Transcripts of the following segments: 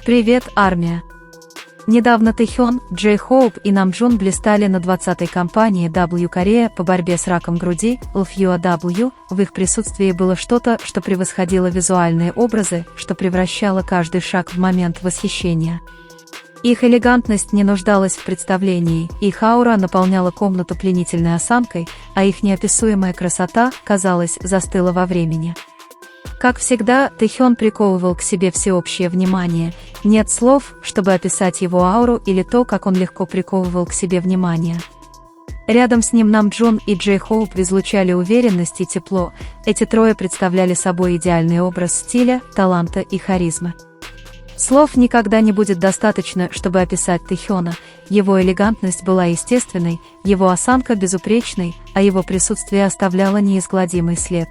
Привет, армия! Недавно Тэхён, Джей Хоуп и Намджун блистали на 20-й кампании W Korea по борьбе с раком груди, LFUAW. В их присутствии было что-то, что превосходило визуальные образы, что превращало каждый шаг в момент восхищения. Их элегантность не нуждалась в представлении, их аура наполняла комнату пленительной осанкой, а их неописуемая красота, казалось, застыла во времени. Как всегда, Тэхён приковывал к себе всеобщее внимание. Нет слов, чтобы описать его ауру или то, как он легко приковывал к себе внимание. Рядом с ним Намджун и Джей Хоуп излучали уверенность и тепло. Эти трое представляли собой идеальный образ стиля, таланта и харизмы. Слов никогда не будет достаточно, чтобы описать Тэхёна. Его элегантность была естественной, его осанка безупречной, а его присутствие оставляло неизгладимый след.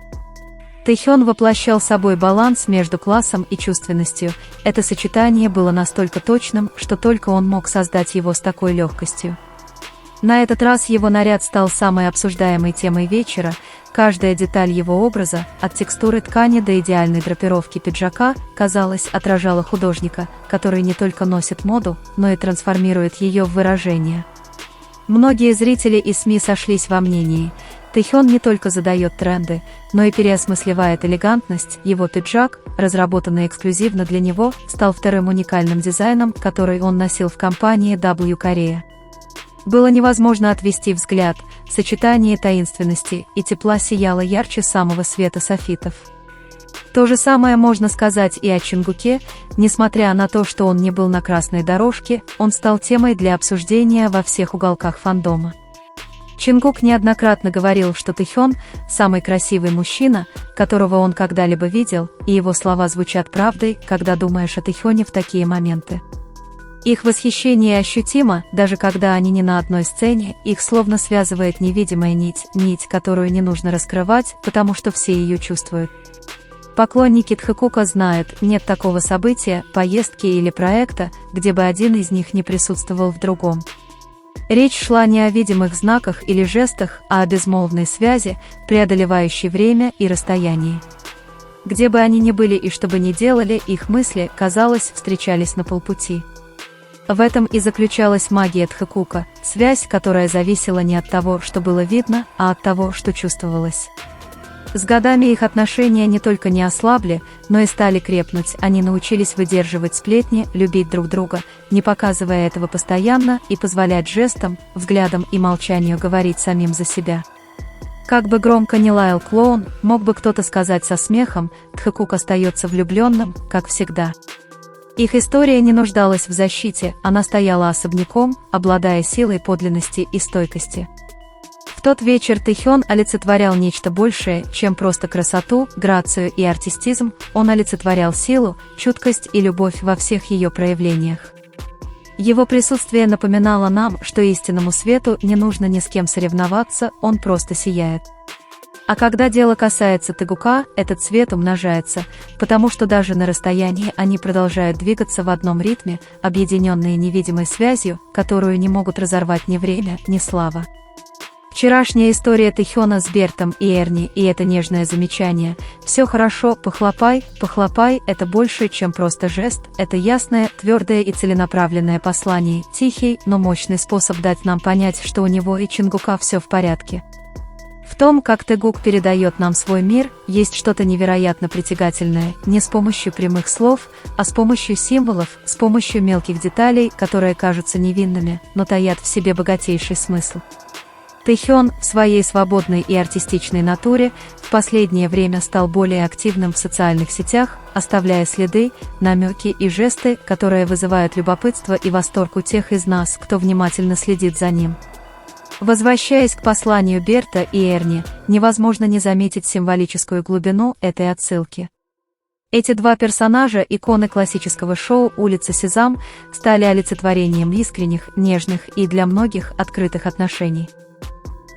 Тэхён воплощал собой баланс между классом и чувственностью. Это сочетание было настолько точным, что только он мог создать его с такой легкостью. На этот раз его наряд стал самой обсуждаемой темой вечера. Каждая деталь его образа, от текстуры ткани до идеальной драпировки пиджака, казалось, отражала художника, который не только носит моду, но и трансформирует ее в выражение. Многие зрители и СМИ сошлись во мнении: Тэхён не только задает тренды, но и переосмысливает элегантность. Его пиджак, разработанный эксклюзивно для него, стал вторым уникальным дизайном, который он носил в кампании W Korea. Было невозможно отвести взгляд, сочетание таинственности и тепла сияло ярче самого света софитов. То же самое можно сказать и о Чингуке. Несмотря на то, что он не был на красной дорожке, он стал темой для обсуждения во всех уголках фандома. Чингук неоднократно говорил, что Тэхён – самый красивый мужчина, которого он когда-либо видел, и его слова звучат правдой, когда думаешь о Тэхёне в такие моменты. Их восхищение ощутимо, даже когда они не на одной сцене, их словно связывает невидимая нить, которую не нужно раскрывать, потому что все ее чувствуют. Поклонники Тхэкука знают, нет такого события, поездки или проекта, где бы один из них не присутствовал в другом. Речь шла не о видимых знаках или жестах, а о безмолвной связи, преодолевающей время и расстояние. Где бы они ни были и что бы ни делали, их мысли, казалось, встречались на полпути. В этом и заключалась магия Тхэкука, связь, которая зависела не от того, что было видно, а от того, что чувствовалось. С годами их отношения не только не ослабли, но и стали крепнуть. Они научились выдерживать сплетни, любить друг друга, не показывая этого постоянно, и позволять жестам, взглядам и молчанию говорить самим за себя. Как бы громко ни лаял клоун, мог бы кто-то сказать со смехом, Тхэкук остается влюбленным, как всегда. Их история не нуждалась в защите, она стояла особняком, обладая силой подлинности и стойкости. В тот вечер Тэхён олицетворял нечто большее, чем просто красоту, грацию и артистизм. Он олицетворял силу, чуткость и любовь во всех ее проявлениях. Его присутствие напоминало нам, что истинному свету не нужно ни с кем соревноваться, он просто сияет. А когда дело касается Тхэкука, этот свет умножается, потому что даже на расстоянии они продолжают двигаться в одном ритме, объединенные невидимой связью, которую не могут разорвать ни время, ни слава. Вчерашняя история Тэхёна с Бертом и Эрни и это нежное замечание «все хорошо, похлопай, похлопай» — это больше, чем просто жест, это ясное, твердое и целенаправленное послание, тихий, но мощный способ дать нам понять, что у него и Чингука все в порядке. В том, как Тэгук передает нам свой мир, есть что-то невероятно притягательное, не с помощью прямых слов, а с помощью символов, с помощью мелких деталей, которые кажутся невинными, но таят в себе богатейший смысл. Тэхён в своей свободной и артистичной натуре в последнее время стал более активным в социальных сетях, оставляя следы, намеки и жесты, которые вызывают любопытство и восторг у тех из нас, кто внимательно следит за ним. Возвращаясь к посланию Берта и Эрни, невозможно не заметить символическую глубину этой отсылки. Эти два персонажа, иконы классического шоу «Улица Сезам», стали олицетворением искренних, нежных и для многих открытых отношений.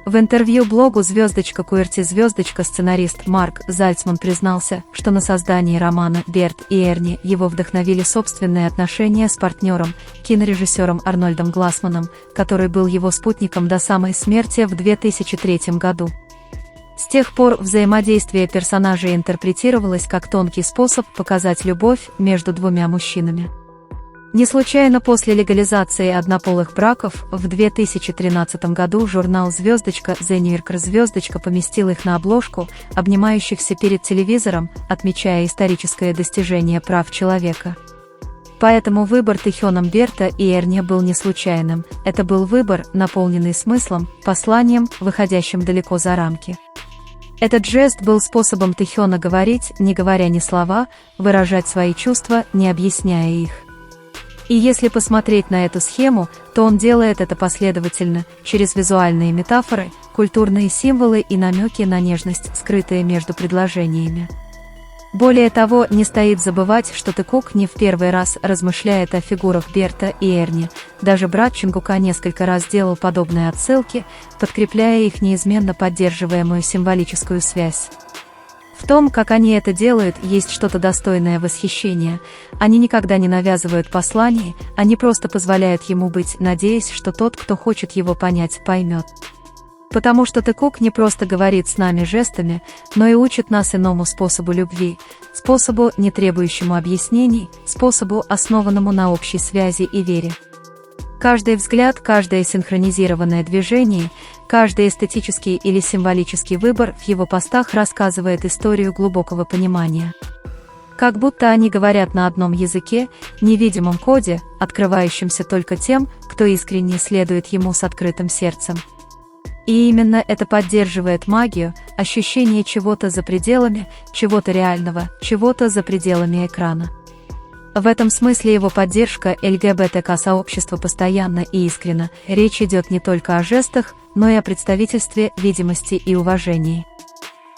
В интервью блогу QWERTY сценарист Марк Зальцман признался, что на создании романа «Берт и Эрни» его вдохновили собственные отношения с партнером, кинорежиссером Арнольдом Гласманом, который был его спутником до самой смерти в 2003 году. С тех пор взаимодействие персонажей интерпретировалось как тонкий способ показать любовь между двумя мужчинами. Не случайно после легализации однополых браков в 2013 году журнал «Звездочка» The New Yorker «Звездочка» поместил их на обложку, обнимающихся перед телевизором, отмечая историческое достижение прав человека. Поэтому выбор Тэхёном Берта и Эрни был не случайным, это был выбор, наполненный смыслом, посланием, выходящим далеко за рамки. Этот жест был способом Тэхёна говорить, не говоря ни слова, выражать свои чувства, не объясняя их. И если посмотреть на эту схему, то он делает это последовательно, через визуальные метафоры, культурные символы и намеки на нежность, скрытые между предложениями. Более того, не стоит забывать, что Тэкук не в первый раз размышляет о фигурах Берта и Эрни, даже брат Чонгука несколько раз делал подобные отсылки, подкрепляя их неизменно поддерживаемую символическую связь. В том, как они это делают, есть что-то достойное восхищения. Они никогда не навязывают послание, они просто позволяют ему быть, надеясь, что тот, кто хочет его понять, поймет. Потому что Тэкук не просто говорит с нами жестами, но и учит нас иному способу любви, способу, не требующему объяснений, способу, основанному на общей связи и вере. Каждый взгляд, каждое синхронизированное движение, каждый эстетический или символический выбор в его постах рассказывает историю глубокого понимания. Как будто они говорят на одном языке, невидимом коде, открывающемся только тем, кто искренне следует ему с открытым сердцем. И именно это поддерживает магию, ощущение чего-то за пределами, чего-то реального, чего-то за пределами экрана. В этом смысле его поддержка ЛГБТК-сообщества постоянно и искренна, речь идет не только о жестах, но и о представительстве, видимости и уважении.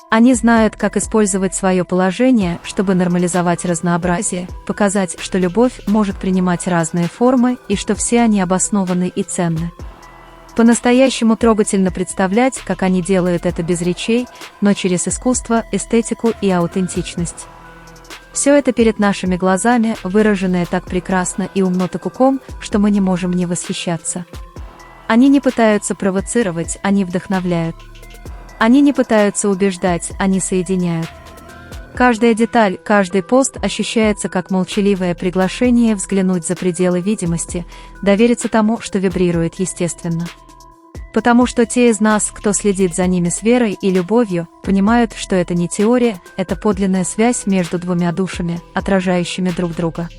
Они знают, как использовать свое положение, чтобы нормализовать разнообразие, показать, что любовь может принимать разные формы и что все они обоснованы и ценны. По-настоящему трогательно представлять, как они делают это без речей, но через искусство, эстетику и аутентичность. Все это перед нашими глазами, выраженное так прекрасно и умно Тэкуком, что мы не можем не восхищаться. Они не пытаются провоцировать, они вдохновляют. Они не пытаются убеждать, они соединяют. Каждая деталь, каждый пост ощущается как молчаливое приглашение взглянуть за пределы видимости, довериться тому, что вибрирует естественно. Потому что те из нас, кто следит за ними с верой и любовью, понимают, что это не теория, это подлинная связь между двумя душами, отражающими друг друга.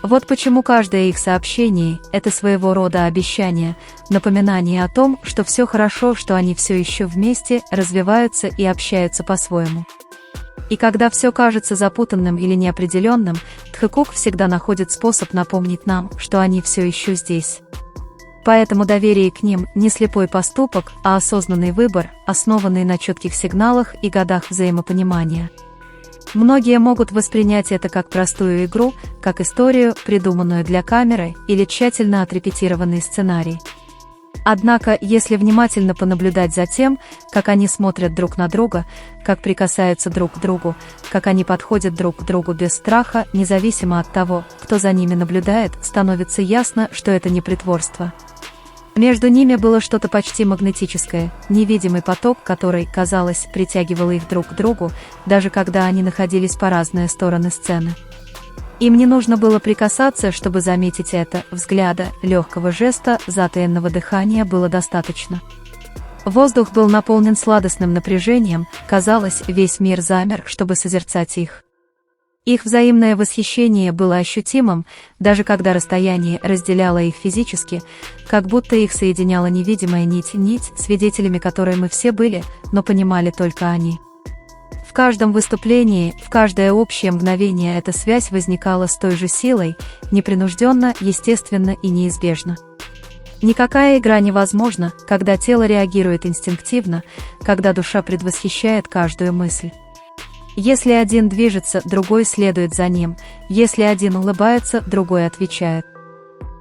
Вот почему каждое их сообщение – это своего рода обещание, напоминание о том, что все хорошо, что они все еще вместе, развиваются и общаются по-своему. И когда все кажется запутанным или неопределенным, Тэкук всегда находит способ напомнить нам, что они все еще здесь. Поэтому доверие к ним – не слепой поступок, а осознанный выбор, основанный на четких сигналах и годах взаимопонимания. Многие могут воспринять это как простую игру, как историю, придуманную для камеры, или тщательно отрепетированный сценарий. Однако, если внимательно понаблюдать за тем, как они смотрят друг на друга, как прикасаются друг к другу, как они подходят друг к другу без страха, независимо от того, кто за ними наблюдает, становится ясно, что это не притворство. Между ними было что-то почти магнетическое, невидимый поток, который, казалось, притягивал их друг к другу, даже когда они находились по разные стороны сцены. Им не нужно было прикасаться, чтобы заметить это, взгляда, легкого жеста, затаенного дыхания было достаточно. Воздух был наполнен сладостным напряжением, казалось, весь мир замер, чтобы созерцать их. Их взаимное восхищение было ощутимым, даже когда расстояние разделяло их физически, как будто их соединяла невидимая нить, свидетелями которой мы все были, но понимали только они. В каждом выступлении, в каждое общее мгновение эта связь возникала с той же силой, непринужденно, естественно и неизбежно. Никакая игра невозможна, когда тело реагирует инстинктивно, когда душа предвосхищает каждую мысль. Если один движется, другой следует за ним, если один улыбается, другой отвечает.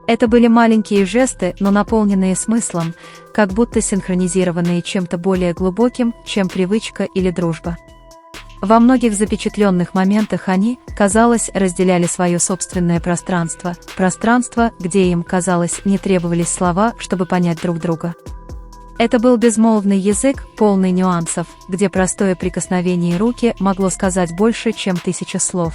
Это были маленькие жесты, но наполненные смыслом, как будто синхронизированные чем-то более глубоким, чем привычка или дружба. Во многих запечатленных моментах они, казалось, разделяли свое собственное пространство, где им, казалось, не требовались слова, чтобы понять друг друга. Это был безмолвный язык, полный нюансов, где простое прикосновение руки могло сказать больше, чем 1000 слов.